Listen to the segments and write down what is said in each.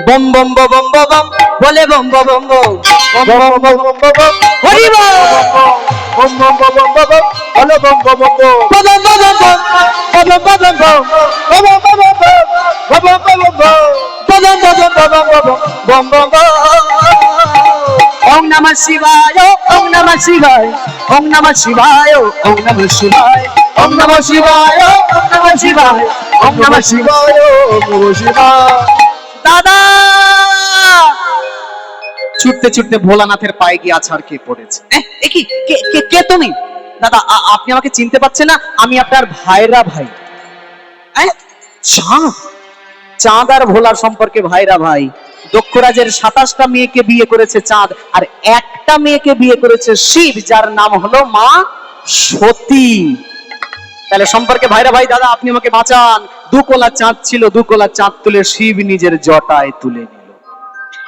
Bomb বম বম বম বম বলে বম বম বম বম বম বম বম বম বম হরি বল বম বম বম বম বম বলো বম বম বম বম বম বম বম বম বম বম বম বম ওম নমঃ শিবায় ওম নমঃ শিবায় ওম নমঃ শিবায় ওম নমঃ শিবায় ওম নমঃ শিবায় ওম নমঃ শিবায় ওম নমঃ শিবায় দাদা ছুটতে ছুটতে ভোলানাথের পায়ে গিয়ে আছাড় খেয়ে পড়েছে। কি কে কে কে তুমি? দাদা আপনি আমাকে চিনতে পারছেন না? আমি আপনার ভাইরা ভাই। চাঁদ চাঁদ আর ভোলার সম্পর্কে ভাইরা ভাই। দক্ষরাজের 27টা মেয়েকে বিয়ে করেছে চাঁদ, আর একটা মেয়েকে বিয়ে করেছে শিব, যার নাম হলো মা সতী। তাহলে সম্পর্কে ভাইরা ভাই। দাদা আপনি আমাকে বাঁচান। 2 কোলা চাঁদ ছিল, 2 কোলা চাঁদ তুলে শিব নিজের জটায় তুলে নিল।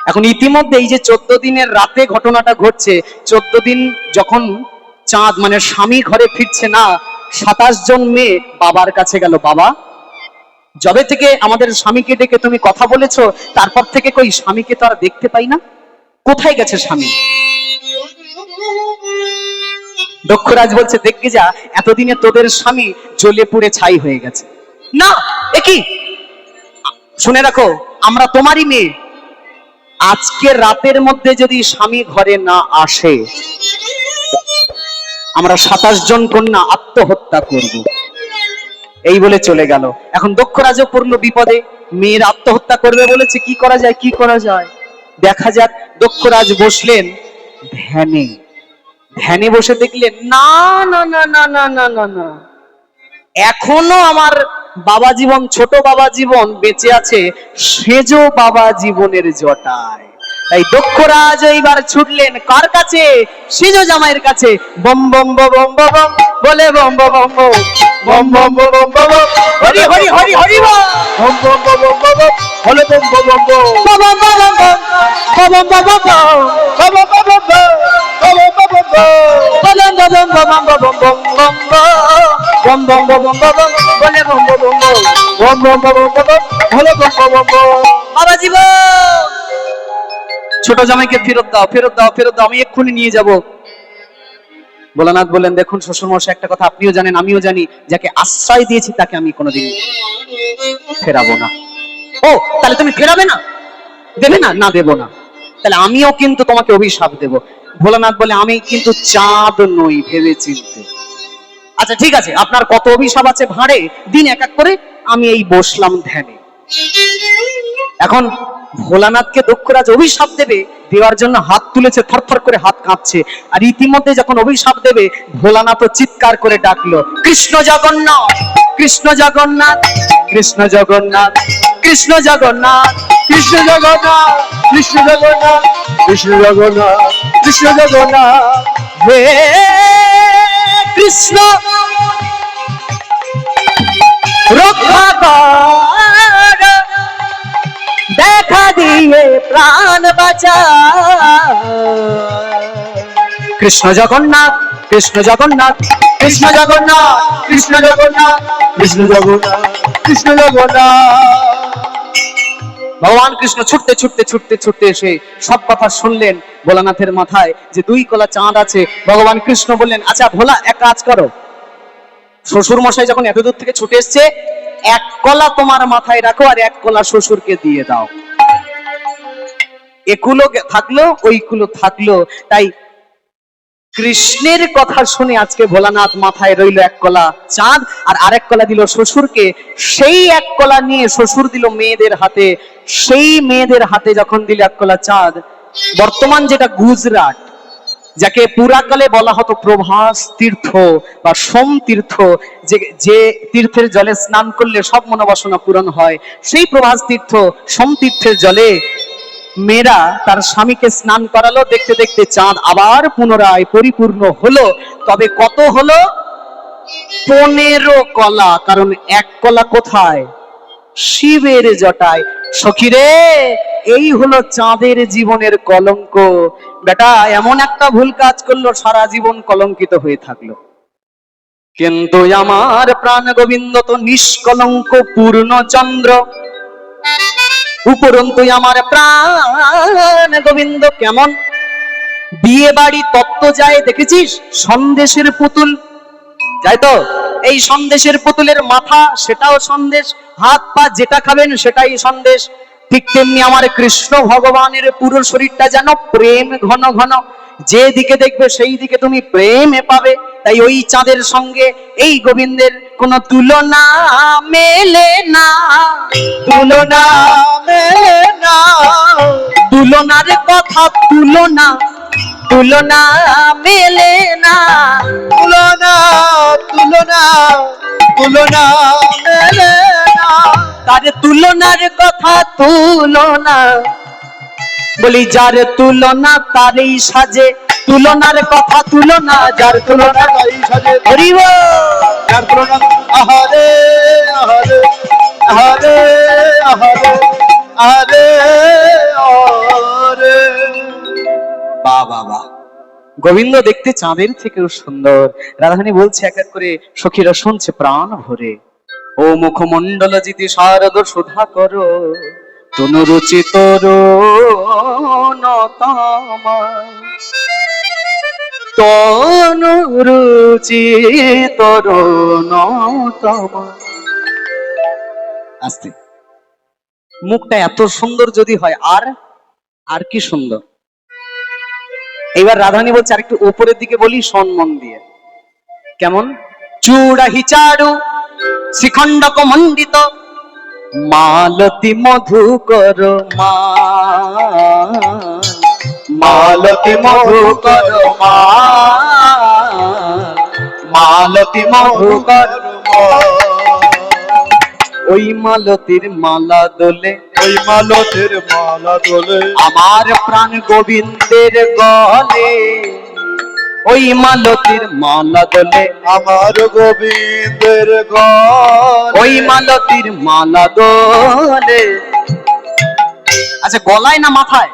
এখন ইতিমধ্যে এই যে 14 দিনের রাতে ঘটনাটা ঘটছে, 14 দিন যখন চাঁদ মানে স্বামী ঘরে ফিরছে না, 27 জন মেয়ে বাবার কাছে গেল। বাবা, যবে থেকে আমাদের স্বামীকে ডেকে তুমি কথা বলেছো, তারপর থেকে কই স্বামীকে তো আর দেখতে পাই না, কোথায় গেছে স্বামী? দক্ষরাজ বলছে, দেখে যা, এতদিনে তোদের স্বামী জ্বলে পুড়ে ছাই হয়ে গেছে। না, এ কি? শুনে রাখো, আমরা তোমারই মেয়ে। আজকে রাতের মধ্যে যদি স্বামী ঘরে না আসে, আমরা 27 জন কন্যা আত্মহত্যা করব। এই বলে চলে গেল। এখন দক্ষরাজও পড়লো বিপদে। মেয়ের আত্মহত্যা করবে বলেছে, কি করা যায় কি করা যায়, দেখা যাক। দক্ষরাজ বসলেন ধ্যানে। ধ্যানে বসে দেখলেন, না না না না না না না না, এখনো আমার বাবা জীবন, ছোট বাবা জীবন বেঁচে আছে সেজ বাবা জীবনের জটায়। তাই দক্ষরাজ এইবার ছুটলেন কার কাছে? সেজ জামাইয়ের কাছে। বম বম বম বম বম বলে বম বম বম বম বম বম বম হরি হরি হরি হরি বম বম বম বম বম বলে বম বম বম বম বম বম বম বম বম বম বম বম বাবা জীবন, ছোট জামাইকে ফেরত দাও ফেরত দাও ফেরত দাও, আমি এক্ষুনি নিয়ে যাব। ভোলানাথ বললেন, দেখুন শ্বশুর মশাই, একটা কথা আপনিও জানেন আমিও জানি, যাকে আশ্রয় দিয়েছি তাকে আমি কোনোদিন ফেরাবো না। ও, তাহলে তুমি ফেরাবে না, দেবে না? না, দেব না। তাহলে আমিও কিন্তু তোমাকে অভিশাপ দেব। ভোলানাথ বলে, আমি কিন্তু চাঁদ নই, ভেবে চিনতে। আচ্ছা ঠিক আছে, আপনার কত অভিশাপ আছে ভাঁড়ে, দিন এক এক করে। আমি এই বসলাম ধ্যানে। এখন ভোলানাথকে দক্ষরাজ অভিশাপ দেবে, দেওয়ার জন্য হাত তুলেছে, থরথর করে হাত কাঁপছে। আর ইতিমধ্যে যখন অভিশাপ দেবে, ভোলানাথ চিৎকার করে ডাকলো, কৃষ্ণ জগন্নাথ কৃষ্ণ জগন্নাথ কৃষ্ণ জগন্নাথ কৃষ্ণ জগন্নাথ কৃষ্ণ জগন্নাথ কৃষ্ণ জগন্নাথ কৃষ্ণ জগন্নাথ কৃষ্ণ জগন্নাথ হে কৃষ্ণ রক্ষা কর, দেখা দিয়ে প্রাণ বাঁচা। কৃষ্ণ জগন্নাথ কৃষ্ণ জগন্নাথ কৃষ্ণ জগন্নাথ কৃষ্ণ জগন্নাথ কৃষ্ণ জগন্নাথ কৃষ্ণ জগন্নাথ। ভগবান কৃষ্ণ ছুটতে ছুটতে ছুটতে ছুটতে এসে সব কথা শুনলেন। ভোলানাথের মাথায় যে 2 কোলা চাঁদ আছে, ভগবান কৃষ্ণ বললেন, আচ্ছা ভোলা, এক কাজ করো, শ্বশুর মশাই যখন এত দূর থেকে ছুটে এসছে, 1 কোলা তোমার মাথায় রাখো আর 1 কোলা শ্বশুরকে দিয়ে দাও। একুলো থাকলো ওইকুলো থাকলো। তাই কৃষ্ণের কথা শুনে আজকে ভোলানাথ মাথায় রইল 1 কোলা চাঁদ, আর আরেক কোলা দিল শ্বশুরকে। সেই 1 কোলা নিয়ে শ্বশুর দিল মেয়েদের হাতে। সেই মেয়েদের হাতে যখন দিল 1 কোলা চাঁদ, বর্তমান যেটা গুজরাট, যাকে পুরাকালে বলা হতো প্রভাস তীর্থ বা সোম তীর্থ, যে তীর্থের জলে স্নান করলে সব মনোবাসনা পূরণ হয়, সেই প্রভাস তীর্থ সোম তীর্থের জলে মেয়েরা তার স্বামীকে স্নান করালো। দেখতে দেখতে চাঁদ আবার পুনরায় পরিপূর্ণ হলো। তবে কত হলো? 15 কোলা। কারণ 1 কোলা কোথায়? শিবের জটায়। সখীরে, এই হলো চাঁদের জীবনের কলঙ্ক। বেটা এমন একটা ভুল কাজ করলো, সারা জীবন কলঙ্কিত হয়ে থাকলো। কিন্তু আমার প্রাণ গোবিন্দ তো নিষ্কলঙ্ক পূর্ণচন্দ্র। উপরন্তু আমার প্রাণ গোবিন্দ। কেমন বিয়ে বাড়ি তত্ত্ব যায় দেখেছিস? সন্দেশের পুতুল যায় তো, এই সন্দেশের পুতুলের মাথা সেটাও সন্দেশ, হাত পা যেটা খাবেন সেটাই সন্দেশ। ঠিক তেমনি আমার কৃষ্ণ ভগবানের পুরো শরীরটা যেন প্রেম ঘন ঘন, যে দিকে দেখবে সেই দিকে তুমি প্রেমে পাবে। তাই ওই চাঁদের সঙ্গে এই গোবিন্দের কোনো তুলনা মেলে না, তুলনা মেলে না, তুলনার কথা তুলনা, তুলনা মেলে না। তুলনা তুলনা তুলনা মেলে না। তার তুলনার কথা তুলনা, বলি যার তুলনা তারই সাজে, তুলনার কথা তুলনা, যার তুলনা তাই সাজে হরি বল। যার তুলনা। আহারে আহারে আহারে আহারে আহারে আহারে। বাহ বাহ বাহ, গোবিন্দ দেখতে চাঁদের থেকেও সুন্দর। রাধারানী বলছে এক এক করে, সখীরা শুনছে প্রাণ ভরে। ও মুখমণ্ডল জিতি শারদ সুধা করো, তনু রুচি তোর তনু রুচি তোর আস্তে, মুখটা এত সুন্দর যদি হয় আর আর কি সুন্দর। এইবার রাধারানী বলছে আর একটু উপরের দিকে বলি, সম্মান দিয়ে। কেমন? চূড়া হিচাড়ু শ্রীখণ্ডক মণ্ডিত, মালতী মধুকর মালতী মধুকর মালতী মধুকর। ওই মালতীর মালা দোলে, ওই মালতের মালা দোলে আমার প্রাণ গোবিন্দের গলে। ওই মালতীর মালা দোলে, আমার গোবিন্দের গলে। ওই মালতীর মালা দোলে। আচ্ছা, গলায় না মাথায়?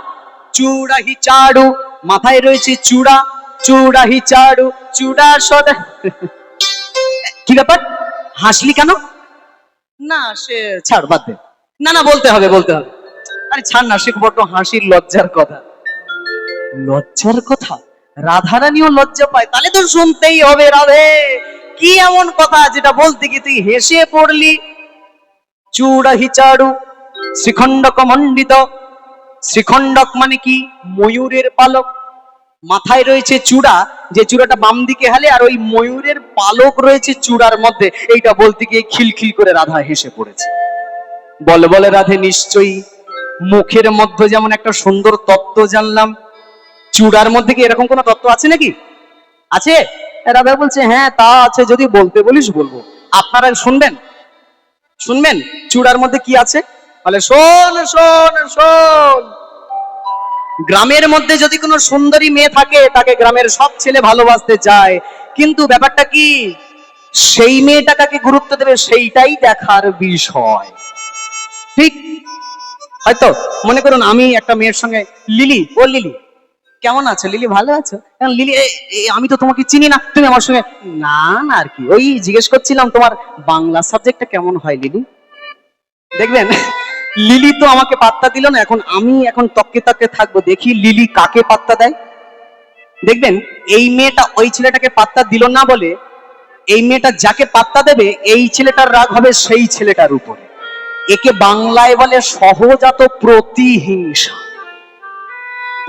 চূড়া হিচাড়ু, মাথায় রয়েছে চূড়া, চূড়া হিচাড়ু চূড়া সদা। কি ব্যাপার, হাসলি কেন? না সে ছাড়, বাদ দে। না না, বলতে হবে বলতে হবে। আরে ছাড় না, সে বড্ড হাসির লজ্জার কথা। লজ্জার কথা? রাধারানীও লজ্জা পায়, তাহলে তো শুনতেই হবে। রাধে, কি এমন কথা যেটা বলতে কি তুই হেসে পড়লি? চূড়া হিচাড়ু শ্রীখণ্ডক মণ্ডিত। শ্রীখণ্ডক মানে কি? ময়ূরের পালক। মাথায় রয়েছে চূড়া, যে চূড়াটা বাম দিকে হেলে, আর ওই ময়ূরের পালক রয়েছে চূড়ার মধ্যে। এইটা বলতে গিয়ে খিলখিল করে রাধা হেসে পড়েছে। বলে বলে রাধে, নিশ্চয়ই মুখের মধ্যে যেমন একটা সুন্দর তত্ত্ব জানলাম, চূড়ার মধ্যে কি এরকম কোন তত্ত্ব আছে নাকি? আছে? রাধা বলছে হ্যাঁ তা আছে, যদি বলতে বলিস বলবো। আপনারা শুনবেন? শুনবেন চূড়ার মধ্যে কি আছে? বলে শোন শোন শোন। গ্রামের মধ্যে যদি কোনো সুন্দরী মেয়ে থাকে, তাকে গ্রামের সব ছেলে ভালোবাসতে চায়, কিন্তু ব্যাপারটা কি, সেই মেয়েটা কাকে গুরুত্ব দেবে সেইটাই দেখার বিষয়। ঠিক? হয়তো মনে করুন আমি একটা মেয়ের সঙ্গে, লিলি, ও লিলি কেমন আছো? লিলি ভালো আছো? লিলি আমি তো তোমাকে চিনি না, তুমি আমার সঙ্গে। না না, আর কি, ওই জিজ্ঞেস করছিলাম তোমার বাংলা সাবজেক্টটা কেমন হয় লিলি। দেখবেন লিলি তো আমাকে পাত্তা দিল না, এখন আমি তককে তককে থাকবো, দেখি লিলি কাকে পাত্তা দেয়। দেখবেন এই মেয়েটা ওই ছেলেটাকে পাত্তা দিল না বলে, এই মেয়েটা যাকে পাত্তা দেবে এই ছেলেটার রাগ হবে সেই ছেলেটার উপরে। একে বাংলায় বলে সহজাত প্রতিহিংসা।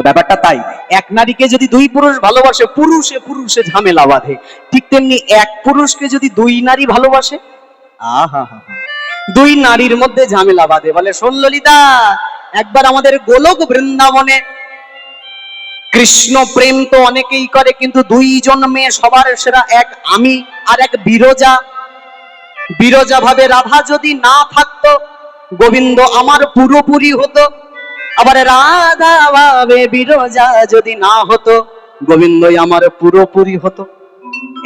ব্যাপারটা তাই, এক নারীকে যদি দুই পুরুষ ভালোবাসে, পুরুষে পুরুষে ঝামেলা বাঁধে। ঠিক তেমনি এক পুরুষকে যদি দুই নারী ভালোবাসে, আহা হা হা, দুই নারীর মধ্যে ঝামেলা বাঁধে। বলে শোন ললিতা, একবার আমাদের গোলক বৃন্দাবনে কৃষ্ণ প্রেম তো অনেকেই করে, কিন্তু দুইজন মেয়ে সবার সেরা, এক আমি আর এক বিরজা। বিরজা ভাবে রাধা যদি না থাকতো, গোবিন্দ আমার পুরোপুরি হতো। আবার রাধা ভাবে বিরজা যদি না হতো, গোবিন্দই আমার পুরোপুরি হতো।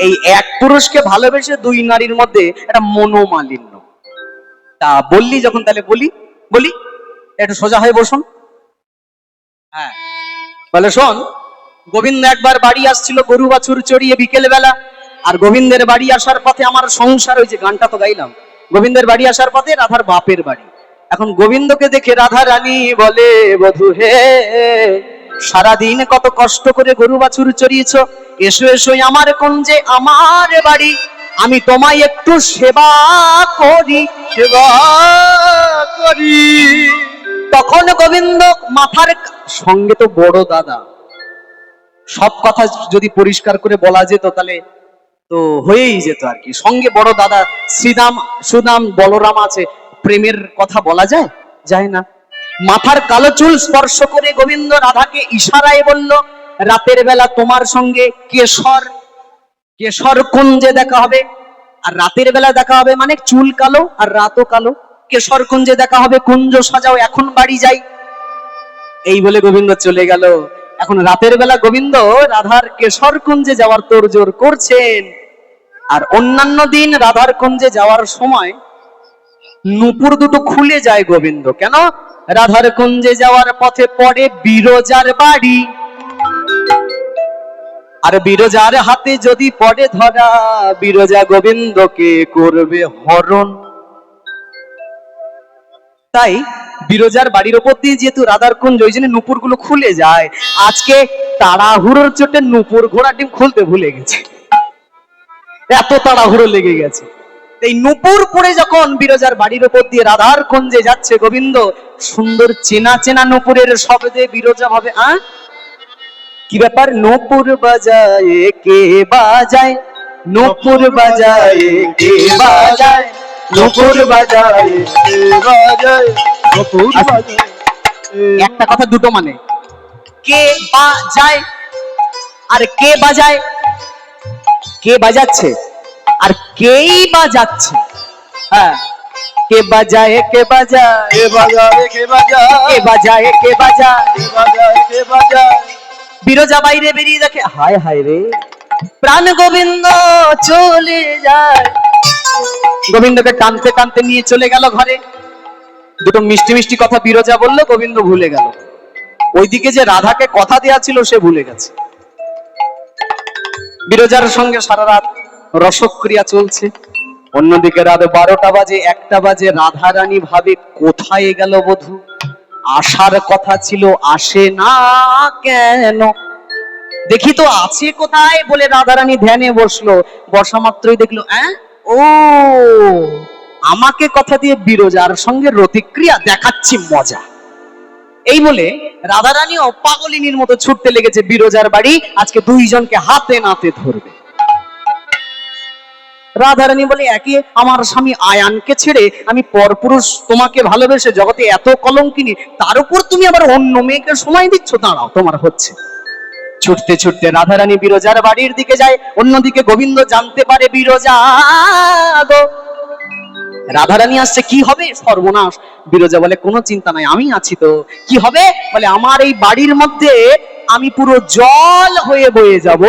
এই এক পুরুষকে ভালোবেসে দুই নারীর মধ্যে একটা মনোমালিন্য। তা বললি যখন, তাহলে বলি একটু সোজা হয়ে বসুন। হ্যাঁ, বলে শোন, গোবিন্দ একবার বাড়ি আসছিল গরু বাছুর চড়িয়ে বিকেল বেলা। আর গোবিন্দের বাড়ি আসার পথে আমার সংসার, ওই যে গানটা তো গাইলাম, গোবিন্দের বাড়ি আসার পথে রাধার বাপের বাড়ি। এখন গোবিন্দকে দেখে রাধা রানী বলে, বধূ হে, সারাদিন কত কষ্ট করে গরু বাছুর চড়িয়েছ, এসো এসো আমার কুঞ্জে, আমার বাড়ি, আমি তোমায় একটু সেবা করি, সেবা করি। তখন গোবিন্দ মাথার সঙ্গে তো বড় দাদা, সব কথা যদি পরিষ্কার করে বলা যেত তাহলে তো হয়েই যেত আর কি। সঙ্গে বড় দাদা শ্রীদাম, সুদাম, বলরাম আছে, প্রেমের কথা বলা যায়? যায় না। মাথার কালো চুল স্পর্শ করে গোবিন্দ রাধাকে ইশারায় বলল, রাতের বেলা তোমার সঙ্গে কেশর কেশর কুঞ্জে দেখা হবে। আর রাতের বেলা দেখা হবে মানে চুল কালো আর রাতও কালো, কেশর কুঞ্জে দেখা হবে, কুঞ্জ সাজাও, এখন বাড়ি যাই। এই বলে গোবিন্দ চলে গেল। এখন রাতের বেলা গোবিন্দ রাধার কেশর কুঞ্জে যাওয়ার তোড়জোড় করছেন। আর অন্যান্য দিন রাধার কুঞ্জে যাওয়ার সময় নূপুর দুটো খুলে যায় গোবিন্দ। কেন? রাধার কুঞ্জে যাওয়ার পথে পড়ে বিরজার বাড়ি, আর বিরজার হাতে যদি পড়ে ধরা, বিরজা গোবিন্দকে করবে হরণ। তাই বিরজার বাড়ির ওপর দিয়ে যেহেতু রাধার কুঞ্জ, ওই জন্য নূপুর গুলো খুলে যায়। আজকে তাড়াহুড়োর চোটে নূপুর ঘোড়া ডিম খুলতে ভুলে গেছে, এত তাড়াহুড়ো লেগে গেছে। এই নূপুর পরে যখন বিরজার বাড়ির ওপর দিয়ে রাধার কুঞ্জে যাচ্ছে গোবিন্দ, সুন্দর চেনা চেনা নূপুরের শব্দে বিরজা ভাবে, কি ব্যাপার? নূপুর বাজায় কে বাজায়, নূপুর বাজায় কে বাজায়, নূপুর বাজায় কে বাজায়, নূপুর বাজায়। একটা কথা দুটো মানে, কে বাজায় আর কে বাজায়। কে বাজাচ্ছে আর কেই বাজাচ্ছে। হ্যাঁ, কে বাজায় কে বাজায়, কে বাজায়, কে বাজায়, কে বাজায় কে বাজায়। কে বাজায়, কে বাজায়। বিরজা বাইরে বেরিয়ে দেখে, হায় হায় রে, প্রাণ গোবিন্দ চলে যায়। গোবিন্দকে টানতে টানতে নিয়ে চলে গেল ঘরে। দুটো মিষ্টি মিষ্টি কথা বিরজা বললো, গোবিন্দ ভুলে গেল। ওইদিকে যে রাধাকে কথা দেয়া ছিল সে ভুলে গেছে। বিরজার সঙ্গে সারা রাত রসক্রিয়া চলছে। অন্যদিকে রাত 12টা বাজে, 1টা বাজে, রাধা রানী ভাবে কোথায় গেল বধূ, আসার কথা ছিল, আসে না কেন, দেখি তো আছে কোথায়। বলে রাধা রানী ধ্যানে বসলো। বসা মাত্রই দেখলো, ও আমাকে কথা দিয়ে বিরজার সঙ্গে রতিক্রিয়া দেখাচ্ছি, মজা। এই বলে রাধা রানীও পাগলিনীর মতো ছুটতে লেগেছে বিরজার বাড়ি, আজকে দুইজনকে হাতে নাতে ধরবে। রাধা রানী বলে, একে আমার স্বামী আয়ানকে ছেড়ে আমি পরপুরুষ তোমাকে ভালোবেসে জগতে এত কলঙ্কিনী, তার উপর তুমি আবার অন্য মেয়েকে সময় দিচ্ছ, দাঁড়াও তোমার হচ্ছে। ছুটতে ছুটতে রাধা রানী বিরজার বাড়ির দিকে যায়। অন্যদিকে গোবিন্দ জানতে পারে বিরজা গো, রাধা রানী আসছে, কি হবে? সর্বনাশ। বিরজা বলে, কোনো চিন্তা নাই, আমি আছি তো, কি হবে? বলে, আমার এই বাড়ির মধ্যে আমি পুরো জল হয়ে বয়ে যাব,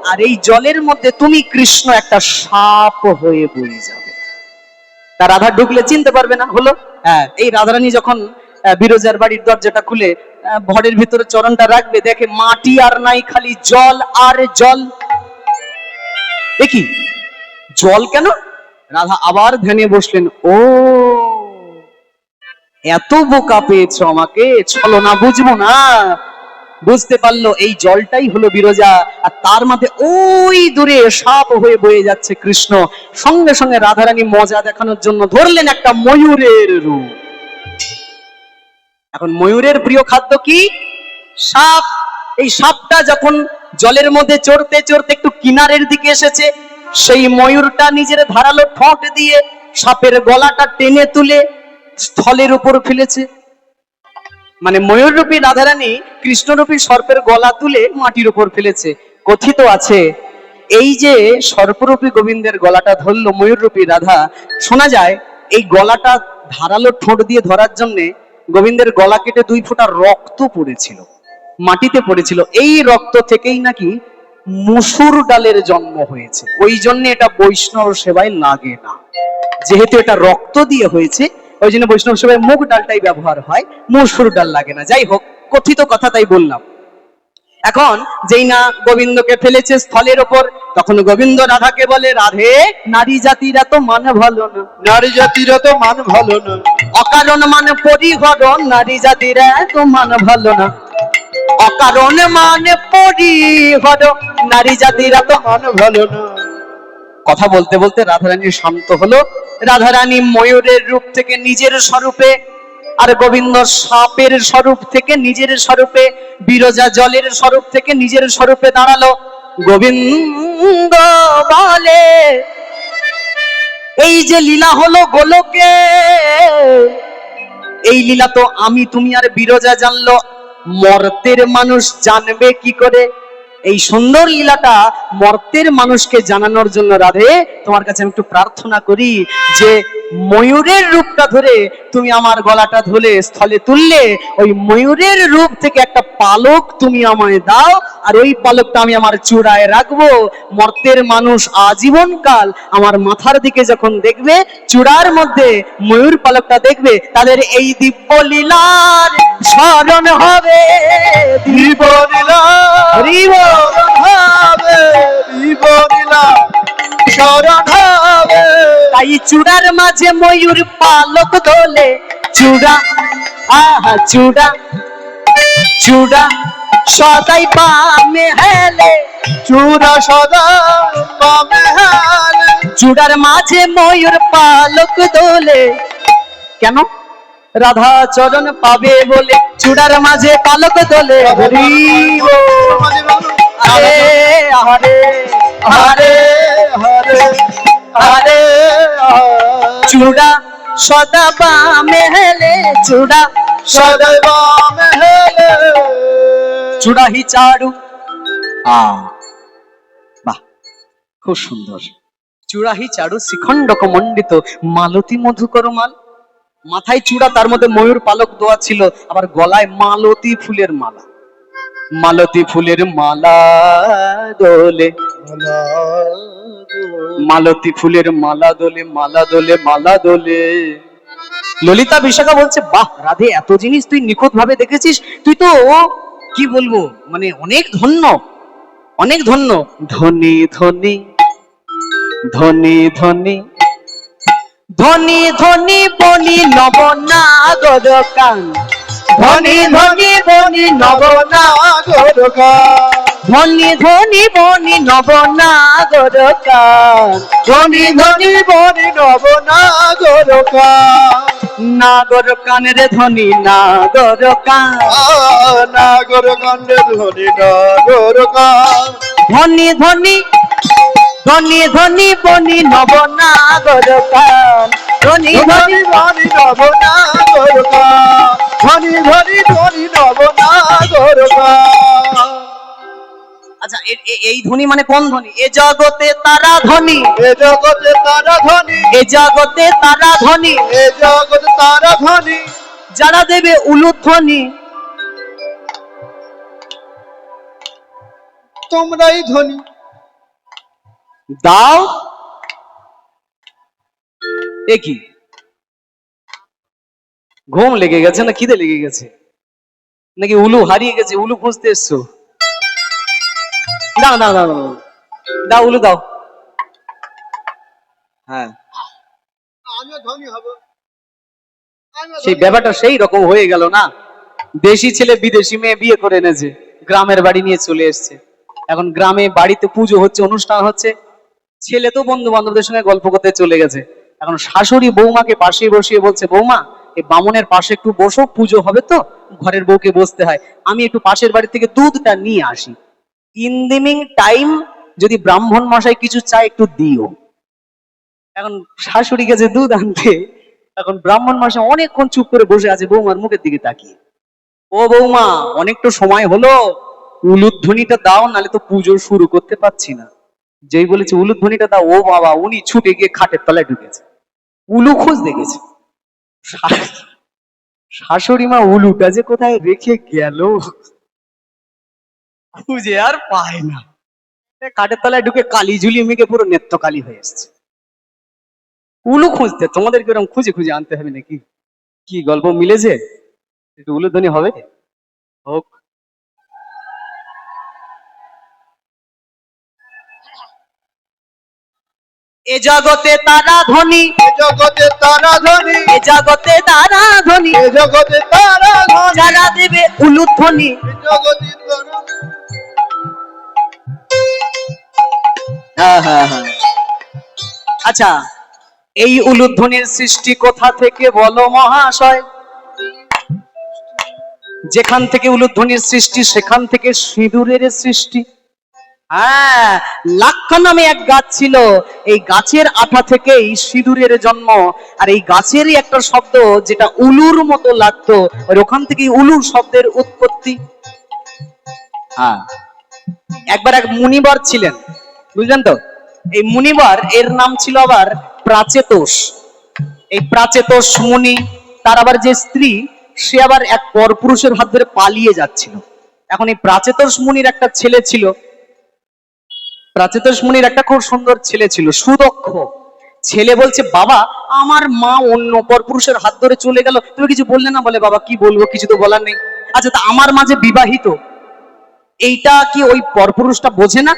আর এই জলের মধ্যে তুমি কৃষ্ণ একটা সাপ হয়ে বয়ে যাবে। তা রাধা ঢুকলে চিনতে পারবে না, হলো। এই রাধারানী যখন বিরজার বাড়ির দরজাটা খুলে ঘরের ভিতরে চরণটা রাখবে, দেখে মাটি আর নাই, খালি জল আর জল। দেখি জল কেন? রাধা আবার ধ্যানে বসলেন। ও, এত বোকা পেয়েছো আমাকে, চলো না, বুঝবো না। বুঝতে পারলো এই জলটাই হলো বিরজা, আর তার মধ্যে ওই দূরে সাপ হয়ে বয়ে যাচ্ছে কৃষ্ণ। সঙ্গে সঙ্গে রাধারানী মজা দেখানোর জন্য ধরলেন একটা ময়ূরের রূপ। এখন ময়ূরের প্রিয় খাদ্য কি? সাপ। এই সাপটা যখন জলের মধ্যে চড়তে চড়তে একটু কিনারের দিকে এসেছে, সেই ময়ূরটা নিজের ধারালো ঠোঁট দিয়ে সাপের গলাটা টেনে তুলে স্থলের উপর ফেলেছে। মানে ময়ূররূপী রাধারানী কৃষ্ণরূপী সর্পের গলা তুলে মাটির উপর ফেলেছে। কথিত আছে, এই যে সর্পরূপী গোবিন্দের গলাটা ধরলো ময়ূররূপী রাধা, শোনা যায় এই গলাটা ধারালো ঠোঁট দিয়ে ধরার জন্য গোবিন্দের গলা কেটে 2 ফোঁটা রক্ত পড়েছিল, মাটিতে পড়েছিল। এই রক্ত থেকেই নাকি মসুর ডালের জন্ম হয়েছে। ওই জন্য এটা বৈষ্ণব সেবায় লাগে না, যেহেতু এটা রক্ত দিয়ে হয়েছে, ওই জন্য বৈষ্ণব সেবায় মুগ ডালটাই ব্যবহার হয়, মসুর ডাল লাগে না। যাই হোক, কথিত কথা তাই বললাম। এখন যেই না গোবিন্দকে ফেলেছে স্থলের ওপর, তখন গোবিন্দ রাধাকে বলে, রাধে নারী জাতিরা তো মানে ভালো না, নারী জাতির তো মান ভালো না, অকারণ মানে পরিহরণ, নারী জাতিরা তো মান ভালো না, অকারণ মানে পরিহরণ, নারী জাতিরা তো। মান ভালো না। কথা বলতে বলতে রাধারানী শান্ত হলো। রাধারানী ময়ূরের রূপ থেকে নিজের স্বরূপে, আর গোবিন্দ সাপের স্বরূপ থেকে নিজের স্বরূপে, বিরজা জলের স্বরূপ থেকে নিজের স্বরূপে দাঁড়ালো। গোবিন্দ বলে, এই যে লীলা হলো গোলকে, এই লীলা তো আমি তুমি আর বিরজা জানলো, মর্তের মানুষ জানবে কি করে? এই সুন্দর লীলাটা মর্তের মানুষকে জানানোর জন্য রাধে তোমার কাছে আমি একটু প্রার্থনা করি যে ময়ূরের রূপটা ধরে তুমি আমার গলাটা ধরে স্থলে তুললে, ওই ময়ূরের রূপ থেকে একটা পালক তুমি আমায় দাও, আর ওই পালকটা আমি আমার চূড়ায় রাখবো। মর্তের মানুষ আজীবন কাল আমার মাথার দিকে যখন দেখবে, চূড়ার মধ্যে ময়ূর পালকটা দেখবে, তাদের এই দিব্য লীলার স্মরণ হবে। দিব্য লীলা হরিব হবে, দিব্য লীলা শরণ হবে। তাই চূড়ার মাঝে ময়ূর পালক দোলে, চূড়া আহা চূড়া, চূড়া সদাই বামে হেলে, চূড়া সদা বামে হেলে। চূড়ার মাঝে ময়ূর পালক দোলে। কেন? রাধা চরণ পাবে বলে চূড়ার মাঝে পালক দোলে। হরি বল। আরে আরে হরে হরে হরে চূড়া সদা বামে হেলে, চূড়া সদা বামে হেলে। চূড়া হি চারু। বাহ, খুব সুন্দর। চূড়াহি চারু শিখণ্ডক মণ্ডিত, মালতী মধুকর মাল। মাথায় চূড়া, তার মধ্যে ময়ূর পালক দেওয়া ছিল, আবার গলায় মালতী ফুলের মালা। মালতী ফুলের মালা দোলে, মালতী ফুলের মালা দোলে, মালা দোলে, মালা দোলে। ললিতা বিশাখা বলছে, বাহ রাধে, এত জিনিস তুই নিখুঁত ভাবে দেখেছিস, তুই তো কি বলবো, মানে অনেক ধন্য, অনেক ধন্য। ধনী ধনী ধনী ধনী ধনী ধনী বনি নবনাগর কান, ধনী ধনী বনি নবনাগর কান, ধনী ধনী বনি নবনাগর কান, ধনী ধনী বনি নবনাগর কান। নাগর কানের ধনী নাগর কান, নাগর কান্ডে ধনী নাগর কান। ধনী ধনী ধনী ধনী বনি নবনাগর কান, ধনী ধনী। ধনী ধনী নবনাগর কান, ধনী ধনী ধনী নবনাগর কান। আচ্ছা, এই ধ্বনি মানে কোন ধ্বনি? এ জগতে তারা ধ্বনি, এ জগতে তারা ধনী, এ জগতে তারা ধ্বনি, এ জগতে তারা ধনী। যারা দেবে উলুধ্বনি। তোমরাই ধনী। দাও। এ কি, ঘুম লেগে গেছে না খিদে লেগে গেছে, নাকি উলু হারিয়ে গেছে, উলু খুঁজতে এসছো? দাও দাও দাও দাও, দাও উলু দাও। হ্যাঁ, আমিও ধনী হব। সেই ব্যাপারটা সেই রকম হয়ে গেল না। দেশি ছেলে বিদেশি মেয়ে বিয়ে করে এনেছে, গ্রামের বাড়ি নিয়ে চলে এসছে। এখন গ্রামে বাড়িতে পুজো হচ্ছে, অনুষ্ঠান হচ্ছে, ছেলে তো বন্ধু বান্ধবদের সঙ্গে গল্প করতে চলে গেছে। এখন শাশুড়ি বৌমাকে পাশে বসিয়ে বলছে, বৌমা এই বামুনের পাশে একটু বসো, পুজো হবে তো, ঘরের বউকে বসতে হয়, আমি একটু পাশের বাড়ি থেকে দুধটা নিয়ে আসি। ইন দি মিন টাইম যদি ব্রাহ্মণ মশাই কিছু চায় একটু দিও। এখন শাশুড়ি গেছে দুধ আনতে, এখন ব্রাহ্মণ মশাই অনেকক্ষণ চুপ করে বসে আছে বৌমার মুখের দিকে তাকিয়ে। ও বৌমা, অনেক তো সময় হলো, উলুধ্বনিটা দাও, নালে তো পুজো শুরু করতে পারছি না। যেই বলেছে উলুধ্বনিটা দাও, ও বাবা, উনি ছুটে গিয়ে খাটের তলায় ঢুকেছে, উলু খোঁজ দেখেছে। শাশুড়ি মা উলুটা যে কোথায় রেখে গেল খুঁজে আর পায় না, খাটের তলায় ঢুকে কালি ঝুলি মেঘে পুরো নেত্য কালি হয়ে এসছে। উলু খুঁজতে তোমাদেরকে এরকম খুঁজে খুঁজে আনতে হবে নাকি? কি গল্প মিলেছে? একটু উলুধ্বনি হবে, হোক। এ জগতে তারা ধনী, এ জগতে তারা ধনী, এ জগতে তারা ধনী, এ জগতে তারা ধনী, যারা দেবে উলুধ্বনি। এ জগতে তারা। আচ্ছা, এই উলুধ্বনির সৃষ্টি কোথা থেকে বলো মহাশয়? যেখান থেকে উলুধ্বনির সৃষ্টি সেখান থেকে সিঁদুরের সৃষ্টি। হ্যাঁ, লাক্ষা নামে এক গাছ ছিল, এই গাছের আঠা থেকেই সিঁদুরের জন্ম। আর এই গাছেরই একটা শব্দ যেটা উলুর মতো লাগতো, ওখান থেকেই উলু শব্দের উৎপত্তি। হ্যাঁ, একবার এক মুনিবর ছিলেন, বুঝলেন তো? এই মুনিবর এর নাম ছিল আবার প্রাচেতস। এই প্রাচেতস মুনি, তার আবার যে স্ত্রী, সে আবার এক পরপুরুষের হাত ধরে পালিয়ে যাচ্ছিল। এখন এই প্রাচেতস মুনির একটা ছেলে ছিল, প্রাচেতস মুনির একটা খুব সুন্দর ছেলে ছিল, সুদক্ষ ছেলে। বলছে, বাবা আমার মা অন্য পরপুরুষের হাত ধরে চলে গেল, তুমি কিছু বললে না? বলে, বাবা কি বলবো, কিছু তো বলার নেই। আচ্ছা, তা আমার মা যে বিবাহিত, এইটা কি ওই পরপুরুষটা বোঝে না,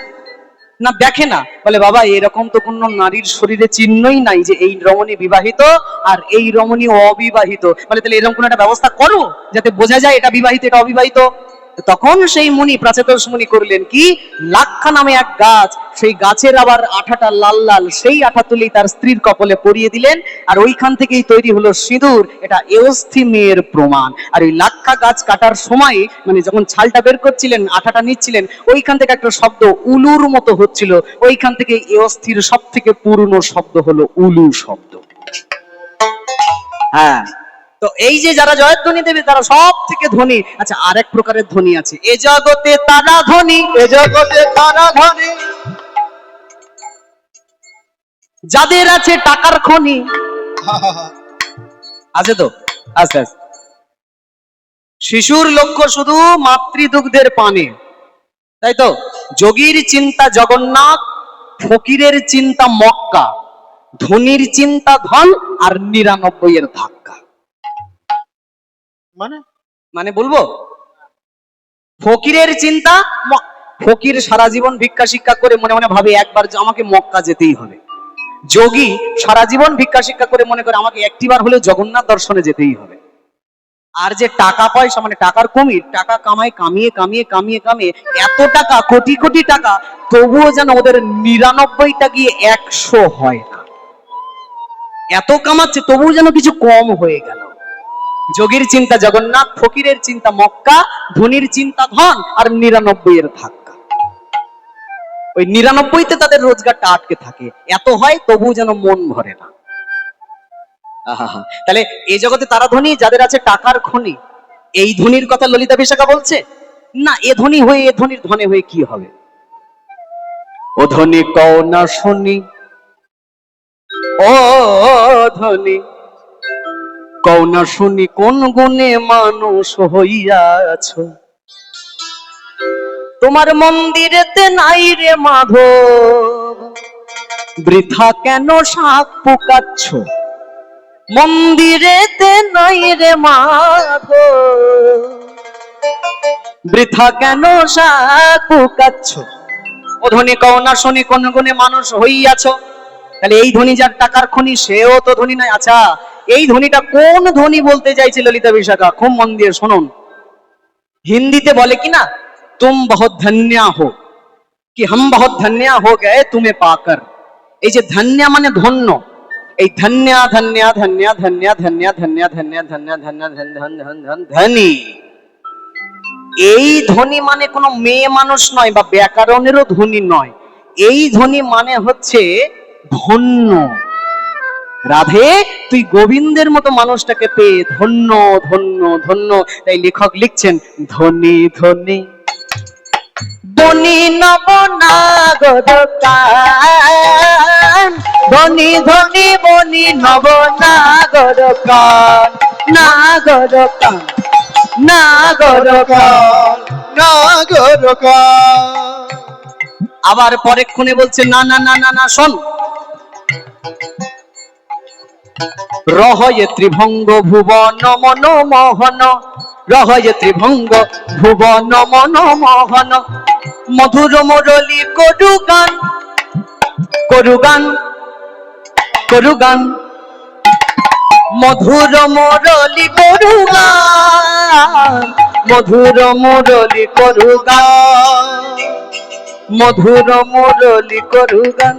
না দেখে না? বলে, বাবা এরকম তো কোনো নারীর শরীরে চিহ্নই নাই যে এই রমণী বিবাহিত আর এই রমণী অবিবাহিত। বলে, তাহলে এরকম কোন একটা ব্যবস্থা করো যাতে বোঝা যায় এটা বিবাহিত এটা অবিবাহিত। তখন সেই মুনি, প্রাচেতস মুনি করলেন কি, লাক্ষা নামে এক গাছ, সেই গাছের আবার আঠাটা লাল লাল, সেই আঠা তুলেই তার স্ত্রীর কপালে পরিয়ে দিলেন। আর ওইখান থেকেই তৈরি হলো সিঁদুর। এটা এওস্থি মেয়ের প্রমাণ। আর ওই লাক্ষা গাছ কাটার সময়, মানে যখন ছালটা বের করছিলেন, আঠাটা নিচ্ছিলেন, ওইখান থেকে একটা শব্দ উলুর মতো হচ্ছিল। ওইখান থেকে এওস্থির সব থেকে পুরনো শব্দ হলো উলু শব্দ। হ্যাঁ, তো এই যে যারা জয়ধ্বনি দেবে তারা সব থেকে ধনী। আচ্ছা, আরেক প্রকারের ধনী আছে, এ জগতে তারা ধনী, এ জগতে তারা ধনী, যাদের আছে টাকার খনি। আছে তো? আস্তে আস্তে। শিশুর লক্ষ্য শুধু মাতৃদুগ্ধের পানে, তাই তো? যোগীর চিন্তা জগন্নাথ, ফকিরের চিন্তা মক্কা, ধনীর চিন্তা ধন, আর ৯৯ এর ধাক্কা। মানে মানে বলবো, ফকিরের চিন্তা, ফকির সারা জীবন ভিক্ষা শিক্ষা করে মনে মনে ভাবে একবার আমাকে মক্কা যেতেই হবে। যোগী সারা জীবন ভিক্ষা শিক্ষা করে মনে করে আমাকে একটিবার হলে জগন্নাথ দর্শনে যেতেই হবে। আর যে টাকা পয়সা, মানে টাকার কুমির, টাকা কামায় কামিয়ে কামিয়ে কামিয়ে কামিয়ে এত টাকা, কোটি কোটি টাকা, তবুও যেন ওদের ৯৯টা গিয়ে ১০০ হয় না। এত কামাচ্ছে তবুও যেন কিছু কম হয়ে গেল। যোগীর চিন্তা জগন্নাথ, ফকিরের চিন্তা মক্কা, ধনীর চিন্তা ধন, আর ৯৯ এর ধাক্কা। ওই ৯৯তে তাদের রোজগারটা আটকে থাকে, এত হয় তবুও যেন মন ভরে না। তাহলে এই জগতে তারা ধনী যাদের আছে টাকার খনি। এই ধনীর কথা ললিতা বিশাখা বলছে না। এ ধনী হয়ে এ ধনীর ধনে হয়ে কি হবে? ও ধনী কও না শুনি, ও ধনী কও না শুনি, কোন গুণে মানুষ হইয়াছ? তোমার মন্দিরেতে নাই রে মাধব, বৃথা কেন শাক পোকাচ্ছ? মন্দিরেতে নাই রে মাধব, বৃথা কেন শাক পোকাচ্ছ? ও ধনী কও না শুনি, কোন গুণে মানুষ হইয়াছ? তাহলে এই ধনী যার টাকার খনি, সেও তো ধনী নয়। আচ্ছা, এই ধনীটা কোন ধনী বলতে চাইছে ললিতা বিশাখা? খুব মন দিয়ে শুনুন। হিন্দিতে বলে কি না, তুম বহুত ধন্যা হো, কি হাম বহুত ধন্যা হো গে তুমি পাকর। এই যে ধন্যা মানে ধন্য, এই ধন্যা ধন্যা ধন্যা ধন্যা ধন্যা ধন্যা ধন্যা ধন্যা ধন্যা ধন ধনী, এই ধনী মানে কোনো মেয়ে মানুষ নয় বা ব্যাকরণেরও ধনী নয়। এই ধনী মানে হচ্ছে ধন্য। রাধে, তুই গোবিন্দের মতো মানুষটাকে পেয়ে ধন্য ধন্য ধন্য। তাই লেখক লিখছেন, ধনী ধনী ধনী নব নাগরকান, ধনী ধনী বনি নব নাগরকান, নাগরকান নাগরকান। নাগরকান। আবার পরেক্ষণে বলছে, না না না না না, শোন। রহয়ে ত্রিভঙ্গ ভুবন মন মোহন, রহয়ে ত্রিভঙ্গ ভুবন মন মোহন, মধুর মুরলী করু গান, করু গান, করু গান, মধুর মুরলি করু গান, মধুর মুরলি করু গান, মধুর মুরলি করু গান,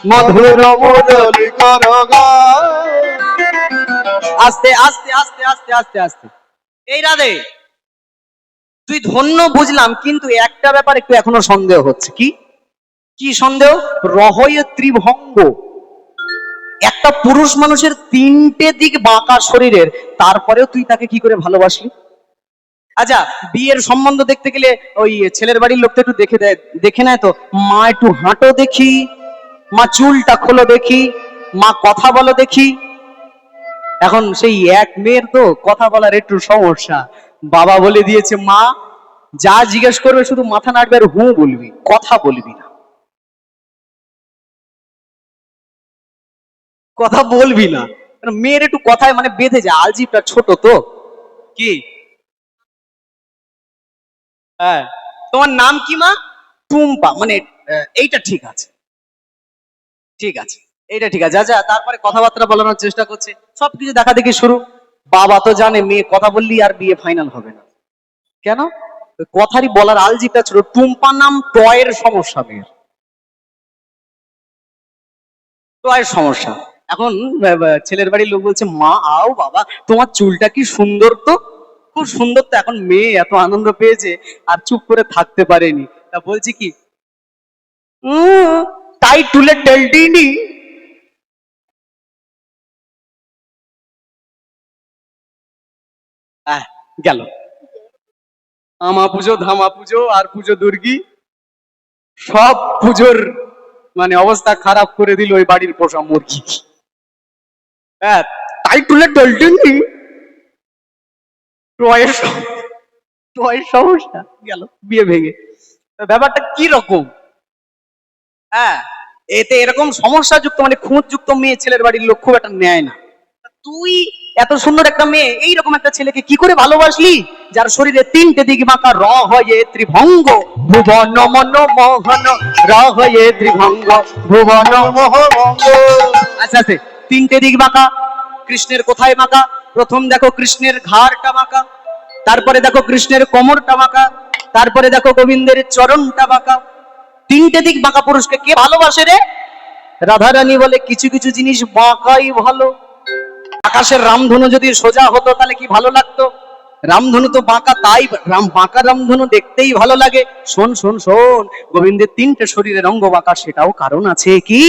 মধুর মুরলি করু গান। আস্তে আস্তে আস্তে আস্তে আস্তে আস্তে। এই রাধে, তুই ধন্য বুঝলাম, কিন্তু একটা ব্যাপার একটু এখনো সন্দেহ হচ্ছে। কি কি সন্দেহ? রহয় ত্রিভঙ্গ, একটা পুরুষ মানুষের তিনটে দিক বাঁকা শরীরের, তারপরেও তুই তাকে কি করে ভালোবাসলি? আচ্ছা, বিয়ের সম্বন্ধ দেখতে গেলে ওই ছেলের বাড়ির লোক তো একটু দেখে নেয় তো, মা একটু হাঁটো দেখি, মা চুলটা খোলো দেখি, মা কথা বলো দেখি। এখন সেই এক মেয়ের তো কথা বলার একটু সমস্যা। বাবা বলে দিয়েছে, মা যা জিজ্ঞেস করবে শুধু মাথা নাড়বে আর হু বলবি, কথা বলবি না, কথা বলবি না। মেয়ের একটু কথায় মানে বেঁধে যায়, আলজিবটা ছোট তো। কি? হ্যাঁ, তোমার নাম কি মা? টুম্পা। মানে এইটা ঠিক আছে, ঠিক আছে, এইটা ঠিক আছে। আচ্ছা, তারপরে কথাবার্তা বলানোর চেষ্টা করছে, সবকিছু দেখা দেখি শুরু। বাবা তো জানে মেয়ে কথা বললি আর বিয়ে ফাইনাল হবে না। কেন? ওই কথারই বলার আলজিবটা ছোট। টুম্পা নাম টয়ের সমস্যা, মেয়ের টয়ের সমস্যা। এখন ছেলের বাড়ির লোক বলছে, মা আও বাবা, তোমার চুলটা কি সুন্দর তো, খুব সুন্দর তো। এখন মেয়ে এত আনন্দ পেয়েছে আর চুপ করে থাকতে পারেনি। তা বলছি কি, তাই তুলে টেলটিনি। গেল আমা পুজো, ধামা পুজো আর পুজো দুর্গি, সব পুজোর মানে অবস্থা খারাপ করে দিল ওই বাড়ির পোষা মুরগি। হ্যাঁ, তাই তুলে টেলটিনি। টয়ের টয়ের সমস্যা, গেল বিয়ে ভেঙে। ব্যাপারটা কি রকম? হ্যাঁ, এতে এরকম সমস্যা যুক্ত মানে খুঁত যুক্ত মেয়ে ছেলের বাড়ির লোক খুব একটা নেয় না। তুই এত সুন্দর একটা মেয়ে, এইরকম একটা ছেলেকে কি করে ভালোবাসলি, যার শরীরে তিনটে দিক বাঁকা, র হয়ে ত্রিভঙ্গ, ভুবন মন মোহন, র হয়ে ত্রিভঙ্গ, ভুবন মোহভঙ্গ। আচ্ছা আচ্ছা, তিনটে দিক বাঁকা। কৃষ্ণের কোথায় বাঁকা? প্রথম দেখো কৃষ্ণের ঘাড়টা বাঁকা, তারপরে দেখো কৃষ্ণের কোমরটা বাঁকা, তারপরে দেখো গোবিন্দের চরণটা বাঁকা। তিনটে দিক বাঁকা পুরুষকে কে ভালোবাসে রে? রাধারানী বলে, কিছু কিছু জিনিস বাঁকাই ভালো। আকাশের রামধনু যদি সোজা হতো তাহলে কি ভালো লাগতো? রামধনু তো বাঁকা, তাই বাঁকা রামধনু দেখতেই ভালো লাগে। শোন শোন শোন, গোবিন্দের তিনটে শরীরের অঙ্গ বাঁকা, সেটাও কারণ আছে। কি?